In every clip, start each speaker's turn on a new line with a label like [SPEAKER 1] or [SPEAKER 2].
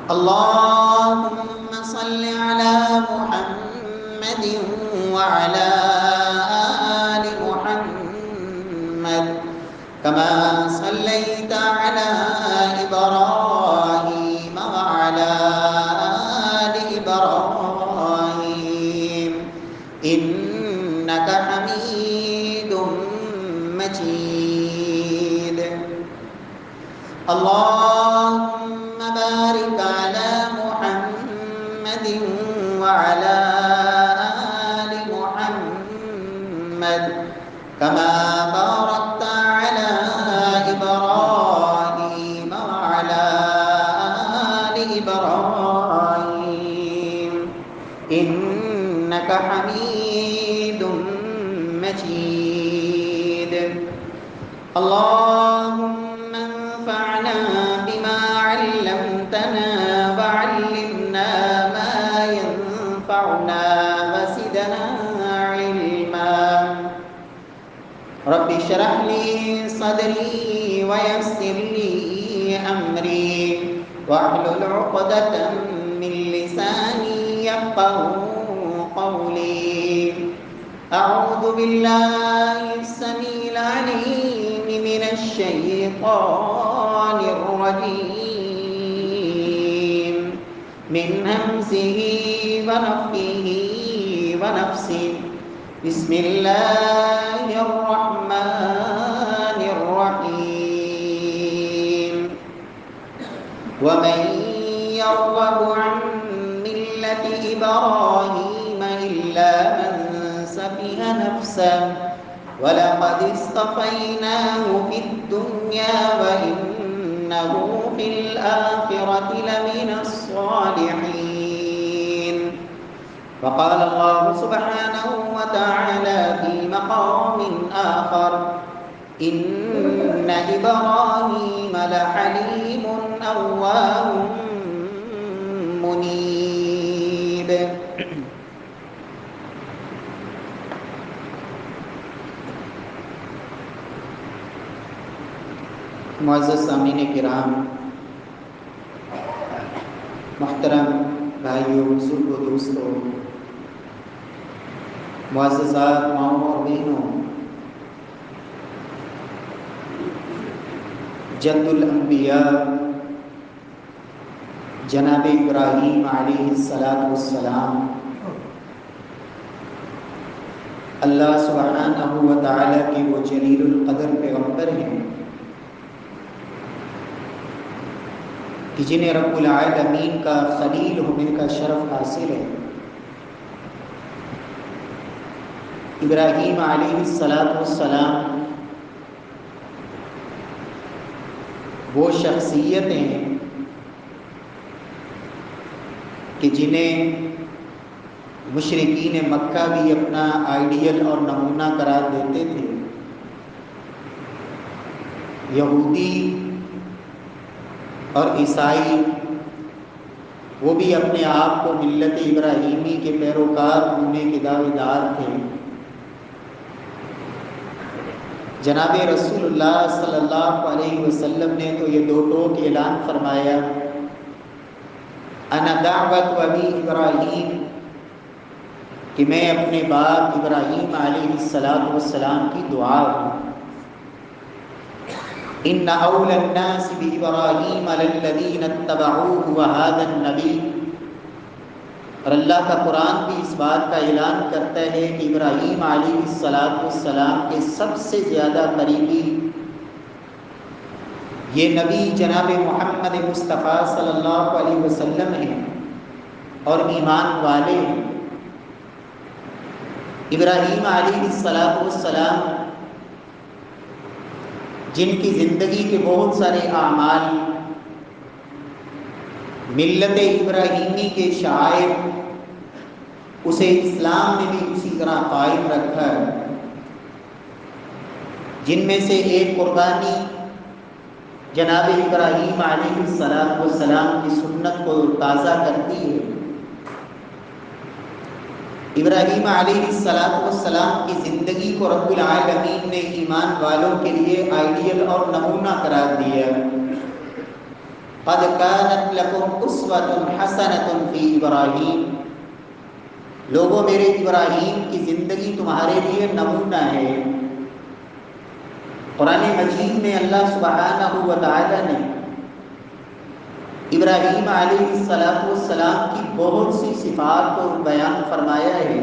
[SPEAKER 1] اللهم صل على محمد وعلى آل محمد كما صليت على إبراهيم وعلى آل إبراهيم إنك حميد مجيد. اللهم بارك على محمد وعلى آل محمد كما باركت على إبراهيم وعلى آل إبراهيم إنك حميد مجيد. اللهم انفعنا بما علمتنا وعلمنا ما ينفعنا وزدنا علما. رب اشرح لي صدري ويسر لي أمري واحلل عقدة من لساني يفقهوا قولي. أعوذ بالله السميع العليم من الشيطان الرجيم من همزه ونفخه ونفسه. بسم الله الرحمن الرحيم. ومن يرغب عن ملة إبراهيم إلا من سفه نفسه ولقد اصطفيناه في الدنيا وإنه في الآخرة لمن الصالحين. وقال الله سبحانه وتعالى في مقام آخر إن إبراهيم لحليم أواه منيب. معزز سامعین کرام، محترم بھائیوں، بزرگوں، دوستوں، معززات ماؤں اور بہنوں، جد الانبیاء جناب ابراہیم علیہ السلام اللہ سبحانہ و تعالیٰ کے وہ جلیل القدر پیغمبر ہیں کہ جنہیں رب العالمین کا خلیل ہونے کا شرف حاصل ہے۔ ابراہیم علیہ السلام وہ شخصیتیں ہیں کہ جنہیں مشرکین مکہ بھی اپنا آئیڈیل اور نمونہ قرار دیتے تھے۔ یہودی اور عیسائی وہ بھی اپنے آپ کو ملت ابراہیمی کے پیروکار ہونے کے دعوے دار تھے۔ جناب رسول اللہ صلی اللہ علیہ وسلم نے تو یہ دو ٹوک اعلان فرمایا، انا دعوت ابی ابراہیم، کہ میں اپنے باپ ابراہیم علیہ السلام کی دعا ہوں۔ ان اول الناس بابراہیم للذین اتبعوہ وہذا النبی، اور اللہ کا قرآن بھی اس بات کا اعلان کرتا ہے کہ ابراہیم علیہ السلام کے سب سے زیادہ قریبی یہ نبی جناب محمد مصطفیٰ صلی اللہ علیہ وسلم ہیں اور ایمان والے ہیں۔ ابراہیم علیہ السلام جن کی زندگی کے بہت سارے اعمال ملت ابراہیمی کے شاعر اسے اسلام نے بھی اسی طرح قائم رکھا ہے، جن میں سے ایک قربانی جناب ابراہیم علیہ السلام کی سنت کو تازہ کرتی ہے۔ ابراہیم علیہ السلام کی زندگی کو رب العالمین نے ایمان والوں کے لیے آئیڈیل اور نمونہ قرار دیا، قد كانت لكم اسوة حسنة في ابراہیم، لوگوں میرے ابراہیم کی زندگی تمہارے لیے نمونہ ہے۔ قرآن مجید میں اللہ سبحانہ و تعالی نے ابراہیم علیہ السلام کی بہت سی صفات کو بیان فرمایا ہے۔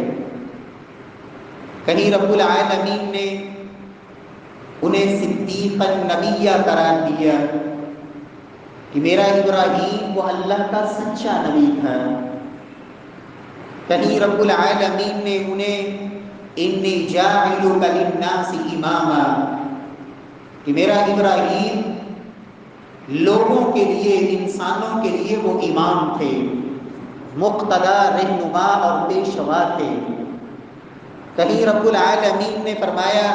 [SPEAKER 1] کہیں رب العالمین نے انہیں صدیقا نبیہ قرار دیا کہ میرا ابراہیم وہ اللہ کا سچا نبی تھا۔ کہیں رب العالمین نے انہیں انی جاعلک للناس اماما، کہ میرا ابراہیم لوگوں کے لیے، انسانوں کے لیے وہ امام تھے، مقتدا، رہنما اور پیشوا تھے۔ کہیں رب العالمین نے فرمایا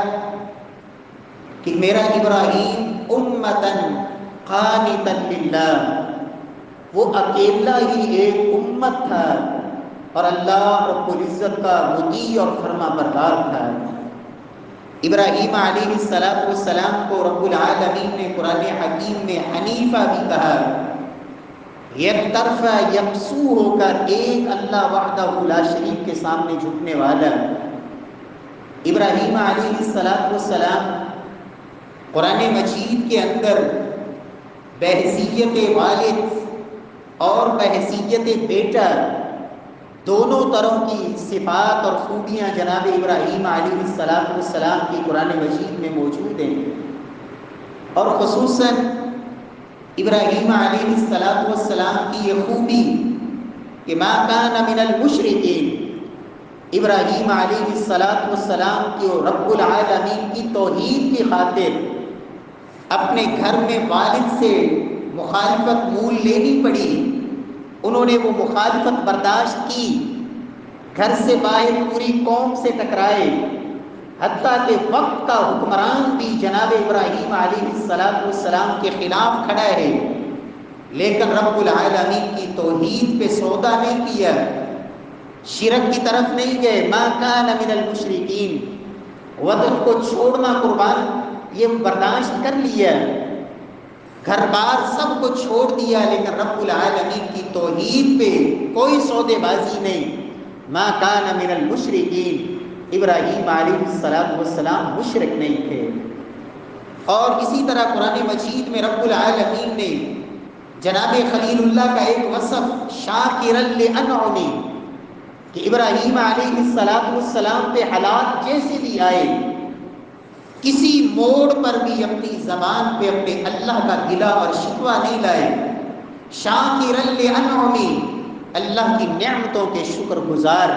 [SPEAKER 1] کہ میرا ابراہیم امتاً قانتاً للہ، وہ اکیلا ہی ایک امت تھا اور اللہ رب العزت کا مطیع اور فرما بردار تھا۔ ابراہیم علیہ السلام کو رب العالمین نے قرآن حکیم میں حنیفہ بھی کہا، یک طرفہ یکسو ہو کر ایک اللہ وحدہ لا شریک کے سامنے جھکنے والا۔ ابراہیم علیہ السلام قرآن مجید کے اندر بحیثیت والد اور بحیثیت بیٹا دونوں طرح کی صفات اور خوبیاں جناب ابراہیم علیہ السلام کی قرآن مجید میں موجود ہیں، اور خصوصاً ابراہیم علیہ السلام کی یہ خوبی کہ ما کان من المشرکین، ابراہیم علیہ السلام کی رب العالمین کی توحید کی خاطر اپنے گھر میں والد سے مخالفت مول لینی پڑی، انہوں نے وہ مخالفت برداشت کی، گھر سے باہر پوری قوم سے ٹکرائے، حتیٰ کہ وقت کا حکمران بھی جناب ابراہیم علیہ السلام کے خلاف کھڑا ہے، لیکن رب العالمین کی توحید پہ سودا نہیں کیا، شرک کی طرف نہیں گئے۔ ما کان من المشرکین، وطن کو چھوڑنا قربان یہ برداشت کر لیا، گھر بار سب کو چھوڑ دیا، لیکن رب العالمین کی توحید پہ کوئی سودے بازی نہیں۔ ما کان من المشرکین، ابراہیم علیہ السلام مشرک نہیں تھے۔ اور اسی طرح قرآن مجید میں رب العالمین نے جناب خلیل اللہ کا ایک وصف شاکرا لانعمی، کہ ابراہیم علیہ السلام پہ حالات جیسے بھی آئے، کسی موڑ پر بھی اپنی زبان پہ اپنے اللہ کا گلہ اور شکوہ نہیں لائے، شاکرا لانعمی، اللہ کی نعمتوں کے شکر گزار،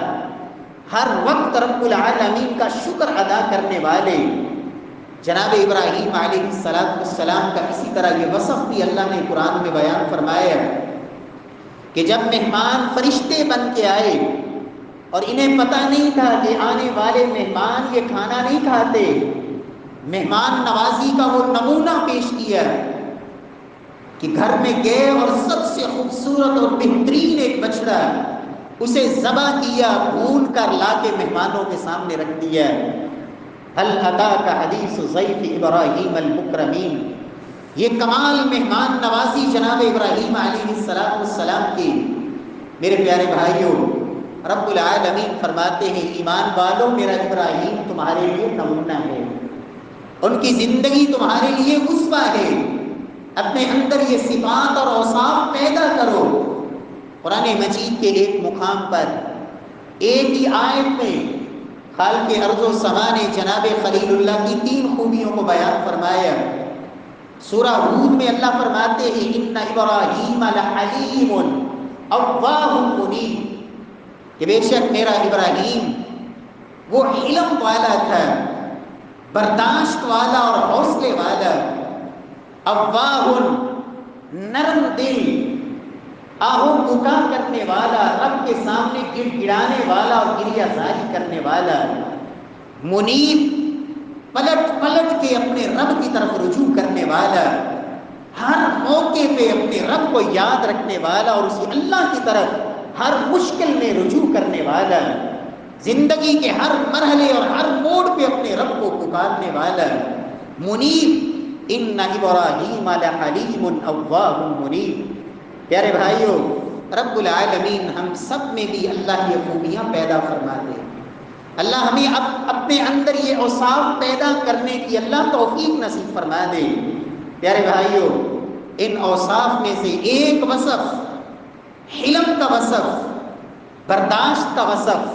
[SPEAKER 1] ہر وقت رب العالمین کا شکر ادا کرنے والے جناب ابراہیم علیہ السلام کا اسی طرح یہ وصف بھی اللہ نے قرآن میں بیان فرمایا کہ جب مہمان فرشتے بن کے آئے اور انہیں پتہ نہیں تھا کہ آنے والے مہمان یہ کھانا نہیں کھاتے، مہمان نوازی کا وہ نمونہ پیش کیا کہ گھر میں گئے اور سب سے خوبصورت اور بہترین ایک بچڑا اسے ذبح کیا، بھون کر لا کے مہمانوں کے سامنے رکھ دیا۔ هل اتاک حدیث ضیف ابراہیم المکرمین، یہ کمال مہمان نوازی جناب ابراہیم علیہ السلام کی۔ میرے پیارے بھائیوں، رب العالمین فرماتے ہیں ایمان والو میرا ابراہیم تمہارے لیے نمونہ ہے، ان کی زندگی تمہارے لیے اسوہ ہے، اپنے اندر یہ صفات اور اوصاف پیدا کرو۔ قرآن مجید کے ایک مقام پر ایک ہی آیت میں خالق ارض و سما نے جناب خلیل اللہ کی 3 خوبیوں کو بیان فرمایا۔ سورہ ہود میں اللہ فرماتے ہیں ان ابراہیم لحلیم اوواہ منیب، کہ بے شک میرا ابراہیم وہ حلم والا تھا، برداشت والا اور حوصلے والا، اواہ نرم دل، آہو بکا کرنے والا، رب کے سامنے گڑ گڑانے والا اور گریہ زاری کرنے والا، منیب پلٹ پلٹ کے اپنے رب کی طرف رجوع کرنے والا، ہر موقع پہ اپنے رب کو یاد رکھنے والا اور اسی اللہ کی طرف ہر مشکل میں رجوع کرنے والا، زندگی کے ہر مرحلے اور ہر موڑ پہ اپنے رب کو پکارنے والا، منیب۔ ان ابراہیم لحلیم اوواہ منیب، پیارے بھائیوں، رب العالمین ہم سب میں بھی اللہ یہ خوبیاں پیدا فرما دے۔ اللہ ہمیں اپنے اندر یہ اوصاف پیدا کرنے کی اللہ توفیق نصیب فرما دے۔ پیارے بھائیوں، ان اوصاف میں سے ایک وصف حلم کا وصف، برداشت کا وصف،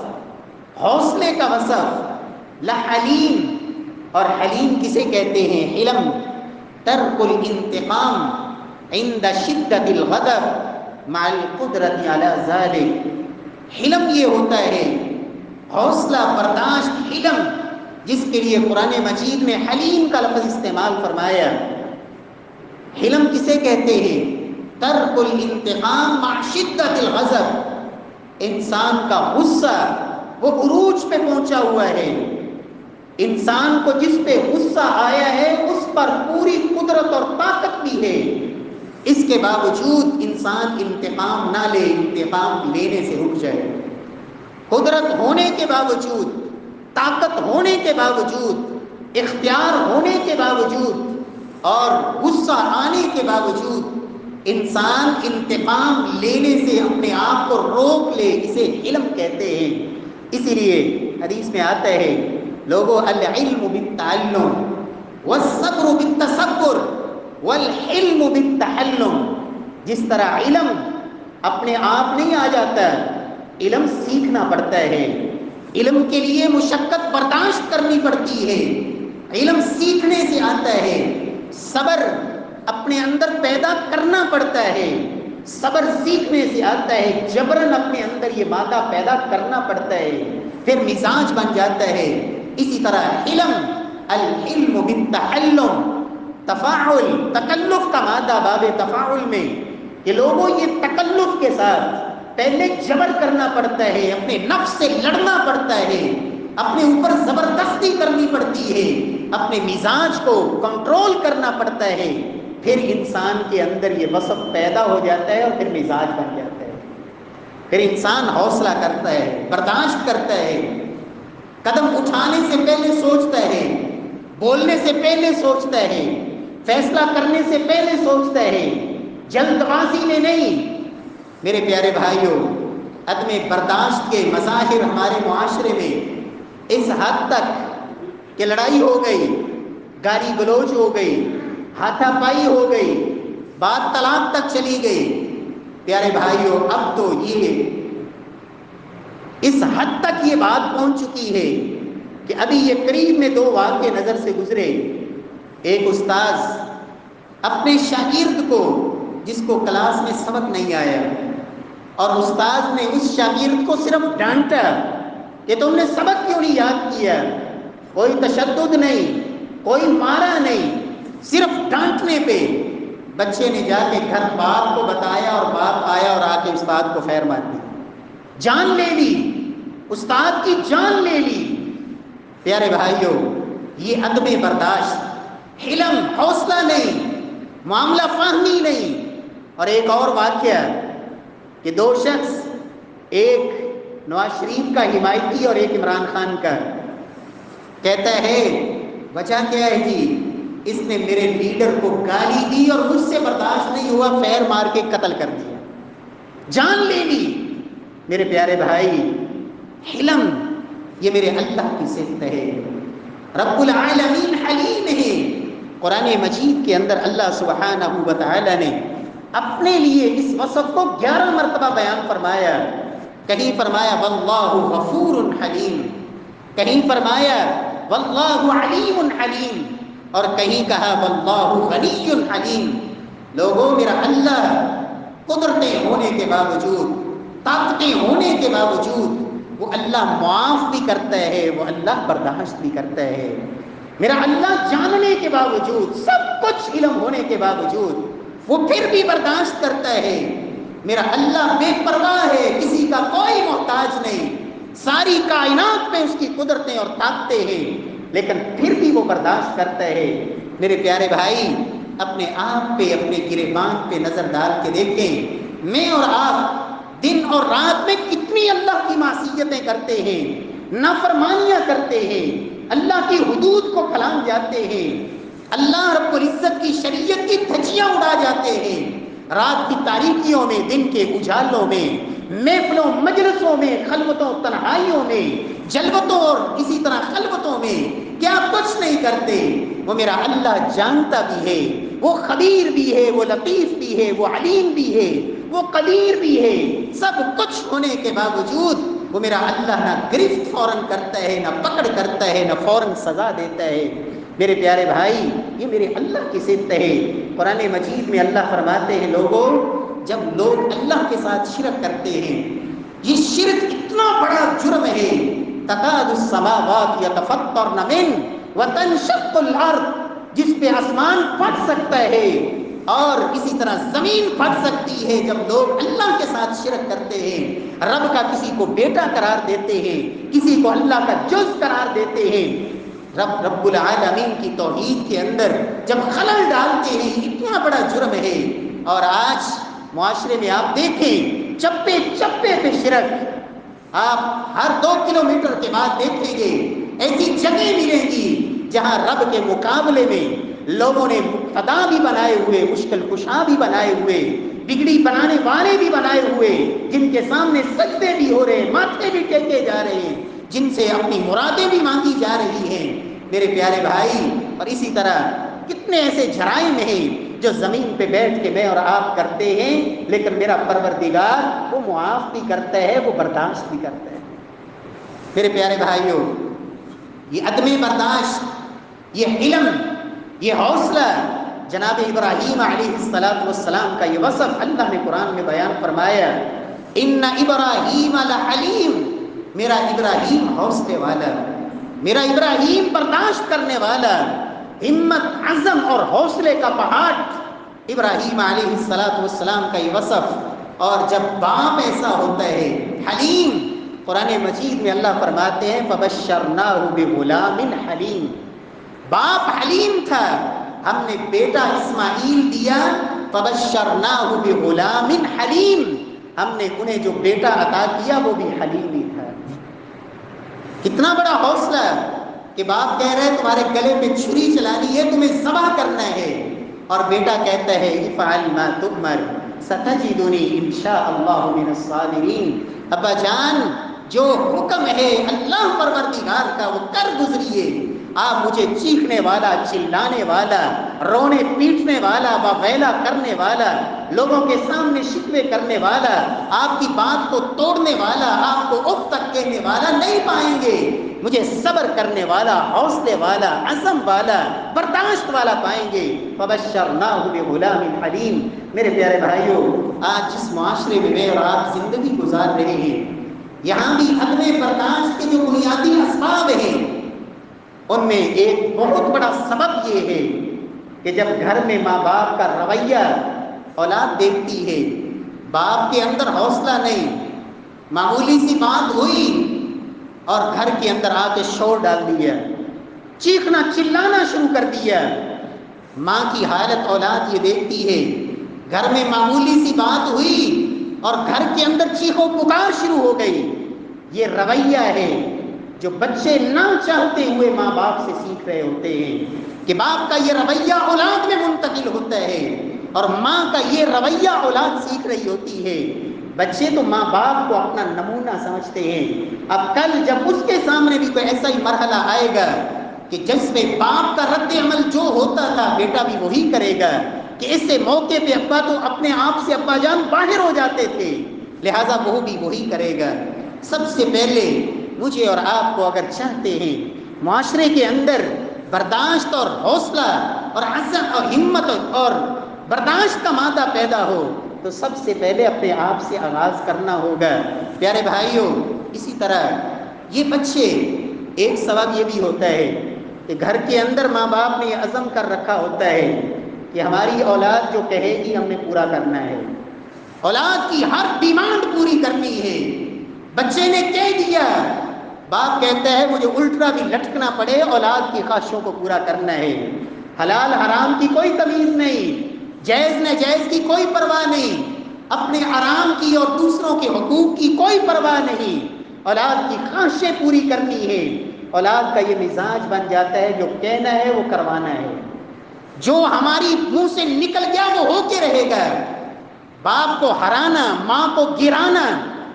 [SPEAKER 1] حوصلے کا وصف، لحلیم۔ اور حلیم کسے کہتے ہیں؟ حلم ترک الانتقام عند شدت الغضب مع القدرت علی ذلک۔ حلم یہ ہوتا ہے حوصلہ، برداشت، حلم، جس کے لیے قرآن مجید میں حلیم کا لفظ استعمال فرمایا۔ حلم کسے کہتے ہیں؟ ترک الانتقام مع شدت الغضب۔ انسان کا غصہ وہ عروج پہ پہنچا ہوا ہے، انسان کو جس پہ غصہ آیا ہے اس پر پوری قدرت اور طاقت بھی ہے، اس کے باوجود انسان انتقام نہ لے، انتقام لینے سے رک جائے۔ قدرت ہونے کے باوجود، طاقت ہونے کے باوجود، اختیار ہونے کے باوجود اور غصہ آنے کے باوجود انسان انتقام لینے سے اپنے آپ کو روک لے، اسے علم کہتے ہیں۔ اسی لیے حدیث میں آتا ہے لوگوں، العلم بالتعلم والصبر بالتصبر والحلم بالتحلم۔ جس طرح علم اپنے آپ نہیں آ جاتا، علم سیکھنا پڑتا ہے، علم کے لیے مشقت برداشت کرنی پڑتی ہے، علم سیکھنے سے آتا ہے، صبر اپنے اندر پیدا کرنا پڑتا ہے، صبر سیکھنے سے آتا ہے، جبرن اپنے اندر یہ مادہ پیدا کرنا پڑتا ہے، پھر مزاج بن جاتا ہے۔ اسی طرح علم، العلم بالتعلم، تفاعل، تکلف کا مادہ باب تفاعل میں کہ لوگوں یہ تکلف کے ساتھ پہلے جبر کرنا پڑتا ہے، اپنے نفس سے لڑنا پڑتا ہے، اپنے اوپر زبردستی کرنی پڑتی ہے، اپنے مزاج کو کنٹرول کرنا پڑتا ہے، پھر انسان کے اندر یہ وصف پیدا ہو جاتا ہے اور پھر مزاج بن جاتا ہے، پھر انسان حوصلہ کرتا ہے، برداشت کرتا ہے، قدم اٹھانے سے پہلے سوچتا ہے، بولنے سے پہلے سوچتا ہے، فیصلہ کرنے سے پہلے سوچتا ہے، جلد بازی میں نہیں۔ میرے پیارے بھائیوں، عدم برداشت کے مظاہر ہمارے معاشرے میں اس حد تک کہ لڑائی ہو گئی، گالی گلوچ ہو گئی، ہاتھا پائی ہو گئی، بات طلاق تک چلی گئی۔ پیارے بھائیوں، اب تو یہ اس حد تک یہ بات پہنچ چکی ہے کہ ابھی یہ قریب میں 2 واقعے نظر سے گزرے۔ ایک استاذ اپنے شاگرد کو، جس کو کلاس میں سبق نہیں آیا، اور استاذ نے اس شاگرد کو صرف ڈانٹا کہ تم نے سبق کیوں نہیں یاد کیا، کوئی تشدد نہیں، کوئی مارا نہیں، صرف ڈانٹنے پہ بچے نے جا کے گھر باپ کو بتایا اور باپ آیا اور آ کے استاد کو خیر مار دی، جان لے لی، استاد کی جان لے لی۔ پیارے بھائیوں، یہ عدم برداشت، حلم، حوصلہ نہیں، معاملہ فہمی نہیں۔ اور ایک اور واقعہ کہ 2 شخص، ایک نواز شریف کا حمایتی اور ایک عمران خان کا، کہتا ہے وجہ کیا ہے جی؟ اس نے میرے لیڈر کو گالی دی اور مجھ سے برداشت نہیں ہوا، فیر مار کے قتل کر دیا، جان لے لی۔ میرے پیارے بھائی، حلم یہ میرے اللہ کی صفت ہے، رب العالمین حلیم ہے۔ قرآن مجید کے اندر اللہ سبحانہ و تعالی نے اپنے لیے اس وصف کو 11 مرتبہ بیان فرمایا۔ کہیں فرمایا واللہ غفور حلیم، کہیں فرمایا واللہ علیم حلیم، اور کہیں کہا واللہ غنی حلیم۔ لوگوں، میرا اللہ قدرتیں ہونے کے باوجود، طاقتیں ہونے کے باوجود، وہ اللہ معاف بھی کرتا ہے، وہ اللہ برداشت بھی کرتا ہے۔ میرا اللہ جاننے کے باوجود، سب کچھ علم ہونے کے باوجود، وہ پھر بھی برداشت کرتا ہے۔ میرا اللہ بے پرواہ ہے، کسی کا کوئی محتاج نہیں، ساری کائنات میں اس کی قدرتیں اور طاقتیں ہیں، لیکن پھر بھی وہ برداشت کرتا ہے۔ میرے پیارے بھائی، اپنے آپ پہ، اپنے گریبان پہ نظر ڈال کے دیکھیں، میں اور آپ دن اور رات میں کتنی اللہ کی معصیتیں کرتے ہیں، نافرمانیاں کرتے ہیں، اللہ کی حدود کو پھلانگ جاتے ہیں، اللہ رب العزت کی شریعت کی دھجیاں اڑا جاتے ہیں، رات کی تاریکیوں میں، دن کے اجالوں میں، محفلوں مجلسوں میں، خلوتوں تنہائیوں میں، جلوتوں اور اسی طرح خلوتوں میں کیا کچھ نہیں کرتے، وہ میرا اللہ جانتا بھی ہے، وہ خبیر بھی ہے، وہ لطیف بھی ہے، وہ علیم بھی ہے، وہ قدیر بھی ہے۔ سب کچھ ہونے کے باوجود وہ میرا اللہ نہ گرفت فوراً کرتا ہے، نہ پکڑ کرتا ہے، نہ فوراً سزا دیتا ہے۔ میرے پیارے بھائی، یہ میرے اللہ کی صفت ہے۔ قرآن مجید میں اللہ فرماتے ہیں، لوگوں جب لوگ اللہ کے ساتھ شرک کرتے ہیں، یہ شرک اتنا بڑا جرم ہے، تکاد السماوات یتفطرن منہ وتنشق الارض، جس پہ آسمان پھٹ سکتا ہے اور اسی طرح زمین پھٹ سکتی ہے جب لوگ اللہ کے ساتھ شرک کرتے ہیں، رب کا کسی کو بیٹا قرار دیتے ہیں، کسی کو اللہ کا جز قرار دیتے ہیں۔ رب العالمین کی توحید کے اندر جب خلل ڈالتے ہیں، اتنا بڑا جرم ہے۔ اور آج معاشرے میں آپ دیکھیں، چپے چپے پہ شرک، آپ ہر 2 کلومیٹر کے بعد دیکھیں گے ایسی جگہیں ملیں گی جہاں رب کے مقابلے میں لوگوں نے مقتدا بھی بنائے ہوئے، مشکل کشا بھی بنائے ہوئے، بگڑی بنانے والے بھی بنائے ہوئے، جن کے سامنے سجدے بھی ہو رہے ہیں، ماتھے بھی ٹیکے جا رہے ہیں، جن سے اپنی مرادیں بھی مانگی جا رہی ہیں۔ میرے پیارے بھائی، اور اسی طرح کتنے ایسے جرائم ہیں جو زمین پہ بیٹھ کے میں اور آپ کرتے ہیں، لیکن میرا پروردگار وہ معاف بھی کرتا ہے، وہ برداشت بھی کرتا ہے۔ میرے پیارے بھائیوں، یہ عدم برداشت، یہ علم، یہ حوصلہ، جناب ابراہیم علیہ السلام کا یہ وصف اللہ نے قرآن میں بیان فرمایا، ان ابراہیم لحلیم، میرا ابراہیم حوصلے والا، میرا ابراہیم برداشت کرنے والا، ہمت، عزم اور حوصلے کا پہاڑ، ابراہیم علیہ السلام کا یہ وصف۔ اور جب باپ ایسا ہوتا ہے حلیم، قرآن مجید میں اللہ فرماتے ہیں فبشرناہ بغلام حلیم، باپ حلیم تھا، ہم نے بیٹا اسماعیل دیا، فبشرناہ بغلام حلیم، ہم نے انہیں جو بیٹا عطا کیا وہ بھی حلیم ہی تھا۔ کتنا بڑا حوصلہ کہ باپ کہہ رہے تمہارے گلے پہ چھری چلانی ہے، تمہیں ذبح کرنا ہے، اور بیٹا کہتا ہے افعل ما تؤمر ستجدنی انشاء اللہ من الصابرین، ابا جان جو حکم ہے اللہ پروردگار کا وہ کر گزریے، آپ مجھے چیخنے والا، چلانے والا، رونے پیٹنے والا، واویلا کرنے والا، لوگوں کے سامنے شکوے کرنے والا، آپ کی بات کو توڑنے والا، آپ کو اف تک کہنے والا نہیں پائیں گے، مجھے صبر کرنے والا، حوصلے والا، عزم والا، برداشت والا پائیں گے۔ فبشرناہ بغلام حلیم۔ میرے پیارے بھائیوں، آج جس معاشرے میں میں اور آپ زندگی گزار رہے ہیں، یہاں بھی عدم برداشت کے جو بنیادی اسباب ہیں، ان میں ایک بہت بڑا سبب یہ ہے کہ جب گھر میں ماں باپ کا رویہ اولاد دیکھتی ہے، باپ کے اندر حوصلہ نہیں، معمولی سی بات ہوئی اور گھر کے اندر آ کے شور ڈال دیا، چیخنا چلانا شروع کر دیا۔ ماں کی حالت اولاد یہ دیکھتی ہے، گھر میں معمولی سی بات ہوئی اور گھر کے اندر چیخو پکار شروع ہو گئی۔ یہ رویہ ہے جو بچے نہ چاہتے ہوئے ماں باپ سے سیکھ رہے ہوتے ہیں کہ باپ کا یہ رویہ اولاد میں منتقل ہوتا ہے اور ماں کا یہ رویہ اولاد سیکھ رہی ہوتی ہے۔ بچے تو ماں باپ کو اپنا نمونہ سمجھتے ہیں، اب کل جب اس کے سامنے بھی کوئی ایسا ہی مرحلہ آئے گا کہ جس میں باپ کا رد عمل جو ہوتا تھا بیٹا بھی وہی کرے گا، کہ اس سے موقع پہ ابا تو اپنے آپ سے ابا جان باہر ہو جاتے تھے، لہٰذا وہ بھی وہی کرے گا۔ سب سے پہلے مجھے اور آپ کو اگر چاہتے ہیں معاشرے کے اندر برداشت اور حوصلہ اور عزم اور ہمت اور برداشت کا مادہ پیدا ہو تو سب سے پہلے اپنے آپ سے آغاز کرنا ہوگا۔ پیارے بھائیوں، اسی طرح یہ بچے، ایک سبب یہ بھی ہوتا ہے کہ گھر کے اندر ماں باپ نے یہ عزم کر رکھا ہوتا ہے کہ ہماری اولاد جو کہے گی ہم نے پورا کرنا ہے، اولاد کی ہر ڈیمانڈ پوری کرنی ہے۔ بچے نے کہہ دیا، باپ کہتا ہے مجھے الٹا بھی لٹکنا پڑے، اولاد کی خواہشوں کو پورا کرنا ہے، حلال حرام کی کوئی تمیز نہیں، جائز ناجائز کی کوئی پرواہ نہیں، اپنے آرام کی اور دوسروں کے حقوق کی کوئی پرواہ نہیں، اولاد کی خواہشیں پوری کرنی ہے۔ اولاد کا یہ مزاج بن جاتا ہے جو کہنا ہے وہ کروانا ہے، جو ہماری منہ سے نکل گیا وہ ہو کے رہے گا۔ باپ کو ہرانا، ماں کو گرانا،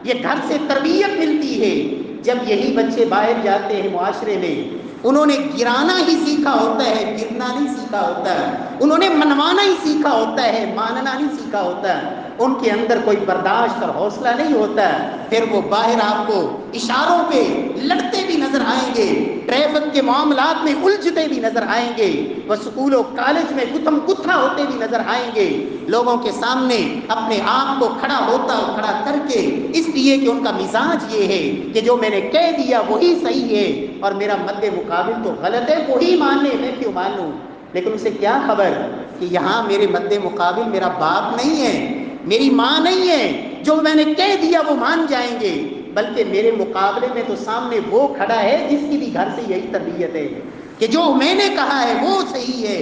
[SPEAKER 1] یہ گھر سے تربیت ملتی ہے۔ جب یہی بچے باہر جاتے ہیں معاشرے میں، انہوں نے گرانا ہی سیکھا ہوتا ہے، گرنا نہیں سیکھا ہوتا ہے۔ انہوں نے منوانا ہی سیکھا ہوتا ہے، ماننا نہیں سیکھا ہوتا ہے۔ ان کے اندر کوئی برداشت اور حوصلہ نہیں ہوتا ہے۔ پھر وہ باہر آپ کو اشاروں پہ لڑتے بھی نظر آئیں گے، ٹریفک کے معاملات میں الجھتے بھی نظر آئیں گے، وہ اسکول و کالج میں گتھم گتھا ہوتے بھی نظر آئیں گے، لوگوں کے سامنے اپنے آپ کو کھڑا کر کے، اس لیے کہ ان کا مزاج یہ ہے کہ جو میں نے کہہ دیا وہی صحیح ہے اور میرا مد مقابل تو غلط ہے، وہی ماننے میں کیوں مانوں۔ لیکن اسے کیا خبر کہ یہاں میرے مد مقابل میرا باپ نہیں ہے، میری ماں نہیں ہے، جو میں نے کہہ دیا وہ مان جائیں گے، بلکہ میرے مقابلے میں تو سامنے وہ کھڑا ہے جس کی بھی گھر سے یہی تربیت ہے کہ جو میں نے کہا ہے وہ صحیح ہے۔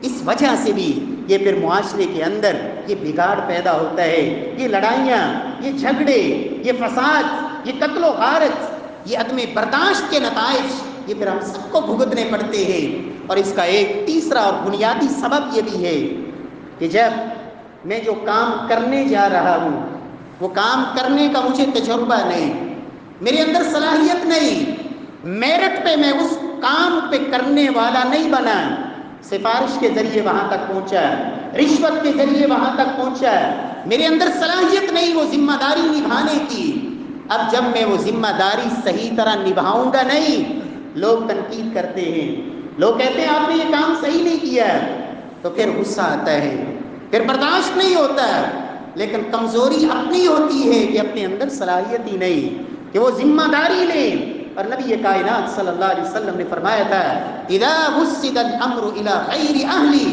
[SPEAKER 1] اس وجہ سے بھی یہ پھر معاشرے کے اندر یہ بگاڑ پیدا ہوتا ہے، یہ لڑائیاں، یہ جھگڑے، یہ فساد، یہ قتل و غارت، یہ عدم برداشت کے نتائج یہ پھر ہم سب کو بھگتنے پڑتے ہیں۔ اور اس کا ایک تیسرا اور بنیادی سبب یہ بھی ہے کہ جب میں جو کام کرنے جا رہا ہوں وہ کام کرنے کا مجھے تجربہ نہیں، میرے اندر صلاحیت نہیں، میرٹ پہ میں اس کام پہ کرنے والا نہیں بنا، سفارش کے ذریعے وہاں تک پہنچا، رشوت کے ذریعے وہاں تک پہنچا، میرے اندر صلاحیت نہیں وہ ذمہ داری نبھانے کی۔ اب جب میں وہ ذمہ داری صحیح طرح نبھاؤں گا نہیں، لوگ تنقید کرتے ہیں، لوگ کہتے ہیں آپ نے یہ کام صحیح نہیں کیا، تو پھر غصہ آتا ہے، پھر برداشت نہیں ہوتا ہے۔ لیکن کمزوری اپنی ہوتی ہے کہ اپنے اندر صلاحیت ہی نہیں کہ وہ ذمہ داری لیں۔ اور نبی کائنات صلی اللہ علیہ وسلم نے فرمایا تھا اذا وسد الامر الى غیر اہلی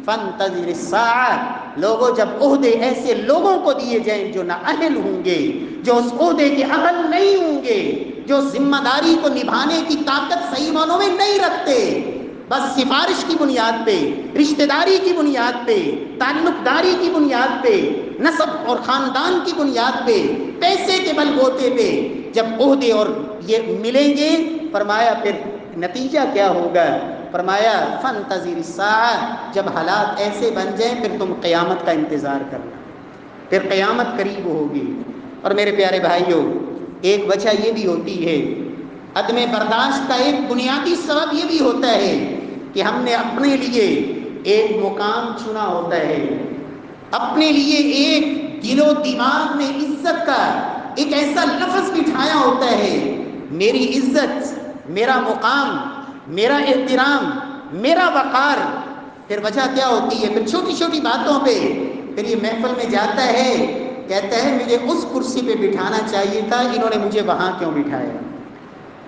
[SPEAKER 1] فانتظر الساعہ، لوگوں جب عہدے ایسے لوگوں کو دیے جائیں جو نااہل ہوں گے، جو اس عہدے کے اہل نہیں ہوں گے، جو ذمہ داری کو نبھانے کی طاقت صحیح معنوں میں نہیں رکھتے، بس سفارش کی بنیاد پہ، رشتہ داری کی بنیاد پہ، تعلق داری کی بنیاد پہ، نسب اور خاندان کی بنیاد پہ، پیسے کے بل بوتے پہ جب عہدے اور یہ ملیں گے، فرمایا پھر نتیجہ کیا ہوگا؟ فرمایا فانتظر الساعہ، جب حالات ایسے بن جائیں پھر تم قیامت کا انتظار کرنا، پھر قیامت قریب ہوگی۔ اور میرے پیارے بھائیوں، ایک وجہ یہ بھی ہوتی ہے، عدم برداشت کا ایک بنیادی سبب یہ بھی ہوتا ہے کہ ہم نے اپنے لیے ایک مقام چنا ہوتا ہے، اپنے لیے ایک دل و دماغ میں عزت کا ایک ایسا لفظ بٹھایا ہوتا ہے، میری عزت، میرا مقام، میرا احترام، میرا وقار۔ پھر وجہ کیا ہوتی ہے؟ پھر چھوٹی چھوٹی باتوں پہ پھر یہ محفل میں جاتا ہے، کہتا ہے مجھے اس کرسی پہ بٹھانا چاہیے تھا، انہوں نے مجھے وہاں کیوں بٹھایا؟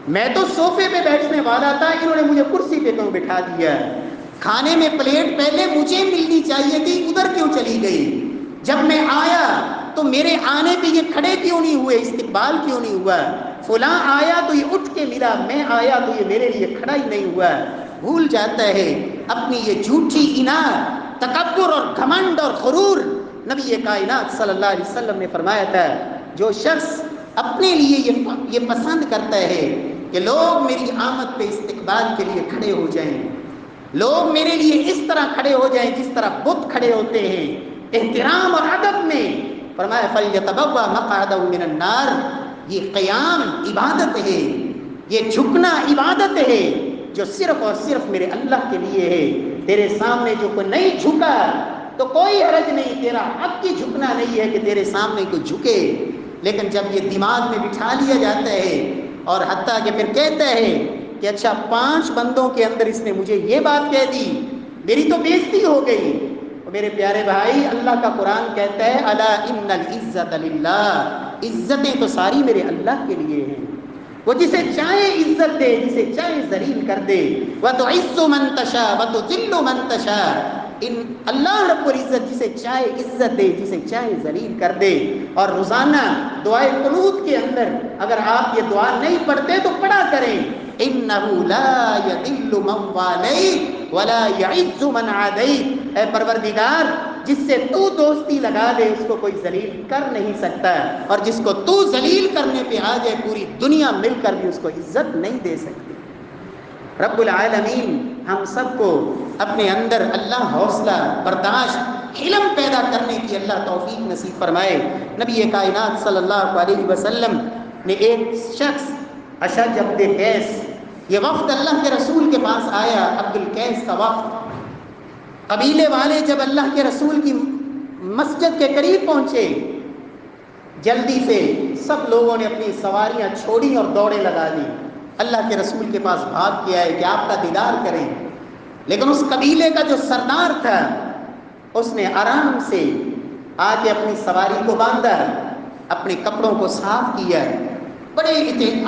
[SPEAKER 1] میں تو صوفے پہ بیٹھنے والا تھا، انہوں نے مجھے کرسی پہ کیوں بٹھا دیا؟ کھانے میں پلیٹ پہلے مجھے ملنی چاہیے تھی، ادھر کیوں چلی گئی؟ جب میں آیا تو میرے آنے پہ یہ کھڑے کیوں نہیں ہوئے، استقبال کیوں نہیں ہوا؟ فلاں آیا تو یہ اٹھ کے ملا، میں آیا تو یہ میرے لیے کھڑا ہی نہیں ہوا۔ بھول جاتا ہے اپنی یہ جھوٹی اناد، تکبر اور گھمنڈ اور غرور۔ نبی کائنات صلی اللہ علیہ وسلم نے فرمایا تھا جو شخص اپنے لیے یہ پسند کرتا ہے کہ لوگ میری آمد پہ استقبال کے لیے کھڑے ہو جائیں، لوگ میرے لیے اس طرح کھڑے ہو جائیں جس طرح بت کھڑے ہوتے ہیں احترام اور ادب میں، فرمایا فَلْيَتَبَوَّأْ مَقْعَدَهُ مِنَ النَّارِ، یہ قیام عبادت ہے، یہ جھکنا عبادت ہے جو صرف اور صرف میرے اللہ کے لیے ہے۔ تیرے سامنے جو کوئی نہیں جھکا تو کوئی حرج نہیں، تیرا حق کی جھکنا نہیں ہے کہ تیرے سامنے کوئی جھکے۔ لیکن جب یہ دماغ میں بٹھا لیا جاتا ہے اور حتیٰ کہ پھر کہتا ہے کہ اچھا 5 بندوں کے اندر اس نے مجھے یہ بات کہہ دی، میری تو بےزتی ہو گئی۔ اور میرے پیارے بھائی، اللہ کا قرآن کہتا ہے الا ان العزت للہ، عزتیں تو ساری میرے اللہ کے لیے ہیں، وہ جسے چاہے عزت دے، جسے چاہے ذلیل کر دے۔ وَتُعِزُّ مَن تَشَاءُ وَتُذِلُّ مَن تَشَاءُ، ان اللہ رب العزت جسے چاہے عزت دے، جسے چاہے ذلیل کر دے۔ اور روزانہ دعائے قنوت کے اندر اگر آپ یہ دعا نہیں پڑھتے تو پڑھا کریں، إِنَّهُ لَا يَذِلُّ مَن وَالَيْتَ وَلَا يَعِزُّ مَن عَادَيْتَ، اے پروردگار جس سے تو دوستی لگا دے اس کو کوئی ذلیل کر نہیں سکتا، اور جس کو تو ذلیل کرنے پہ آ جائے پوری دنیا مل کر بھی اس کو عزت نہیں دے سکتی۔ رب العالمین ہم سب کو اپنے اندر اللہ حوصلہ، برداشت علم پیدا کرنے کی اللہ توفیق نصیب فرمائے۔ نبی کائنات صلی اللہ علیہ وسلم نے ایک شخص اشج عبد قیس، یہ وفد اللہ کے رسول کے پاس آیا، عبد القیس کا وفد۔ قبیلے والے جب اللہ کے رسول کی مسجد کے قریب پہنچے، جلدی سے سب لوگوں نے اپنی سواریاں چھوڑی اور دوڑے لگا دی، اللہ کے رسول کے پاس بھاگ کے آئے کہ آپ کا دیدار کریں۔ لیکن اس قبیلے کا جو سردار تھا اس نے آرام سے آ کے اپنی سواری کو باندھا، اپنے کپڑوں کو صاف کیا، بڑے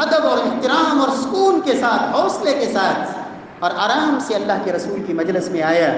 [SPEAKER 1] ادب اور احترام اور سکون کے ساتھ، حوصلے کے ساتھ، اور آرام سے اللہ کے رسول کی مجلس میں آیا۔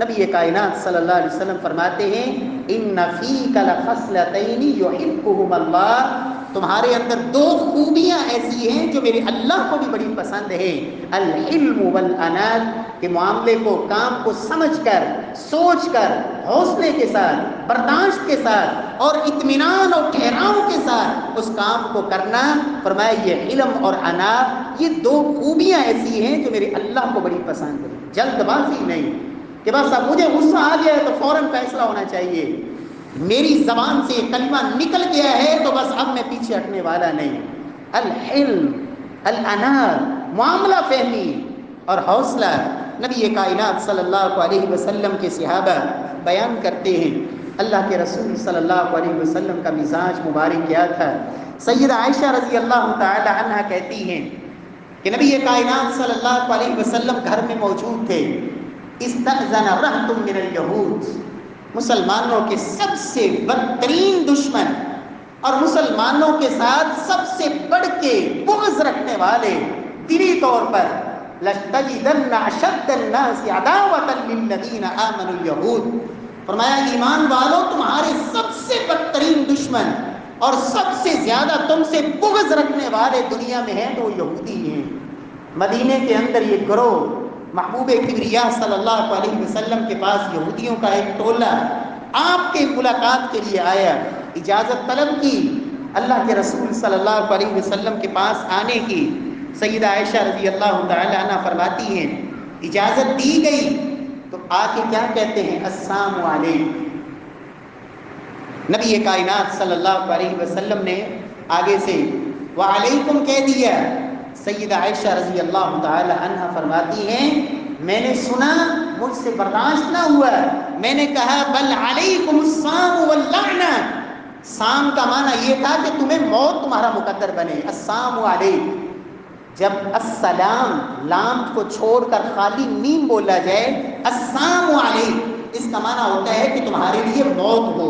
[SPEAKER 1] نبی کائنات صلی اللہ علیہ وسلم فرماتے ہیں ان فیک لخصلتین یحبہم اللہ، تمہارے اندر دو خوبیاں ایسی ہیں جو میرے اللہ کو بھی بڑی پسند ہے، الحلم والانات، کہ معاملے کو، کام کو سمجھ کر، سوچ کر، حوصلے کے ساتھ، برداشت کے ساتھ اور اطمینان اور ٹھہراؤ کے ساتھ اس کام کو کرنا۔ فرمایا یہ علم اور انات، یہ دو خوبیاں ایسی ہیں جو میرے اللہ کو بڑی پسند ہے۔ جلد بازی نہیں کہ بس اب مجھے غصہ آ گیا ہے تو فوراً فیصلہ ہونا چاہیے، میری زبان سے یہ کلمہ نکل گیا ہے تو بس اب میں پیچھے ہٹنے والا نہیں۔ الحلم، الانات، معاملہ فہمی اور حوصلہ۔ نبی کائنات صلی اللہ علیہ وسلم کے صحابہ بیان کرتے ہیں اللہ کے رسول صلی اللہ علیہ وسلم کا مزاج مبارک کیا تھا۔ سیدہ عائشہ رضی اللہ تعالی عنہ کہتی ہیں کہ نبی کائنات صلی اللہ علیہ وسلم گھر میں موجود تھے، استأذن رہط من الیہود، مسلمانوں کے سب سے بدترین دشمن اور مسلمانوں کے ساتھ سب سے بڑھ کے بغض رکھنے والے دلی طور پر، لَتَجِدَنَّ أَشَدَّ النَّاسِ عَدَاوَةً لِلَّذِينَ آمَنُوا الْيَهُودَ، فرمایا ایمان والوں تمہارے سب سے بدترین دشمن اور سب سے زیادہ تم سے بغض رکھنے والے دنیا میں ہیں تو وہ یہودی ہیں۔ مدینے کے اندر یہ گروہ محبوب کبریا صلی اللہ علیہ وسلم کے پاس یہودیوں کا ایک ٹولہ آپ کے ملاقات کے لیے آیا، اجازت طلب کی اللہ کے رسول صلی اللہ علیہ وسلم کے پاس آنے کی۔ سیدہ عائشہ رضی اللہ تعالی عنہ فرماتی ہیں اجازت دی گئی تو آ کے کیا کہتے ہیں، السلام علیکم۔ نبی کائنات صلی اللہ علیہ وسلم نے آگے سے وعلیکم کہہ دیا۔ سیدہ عائشہ رضی اللہ تعالی عنہ فرماتی ہیں میں نے سنا، مجھ سے برداشت نہ ہوا، میں نے کہا بل علیکم السام واللعنہ، سام کا معنی یہ تھا کہ تمہیں موت تمہارا مقدر بنے، السام علیکم۔ جب السلام لام کو چھوڑ کر خالی میم بولا جائے السلام علیکم، اس کا معنی ہوتا ہے کہ تمہارے لیے موت ہو،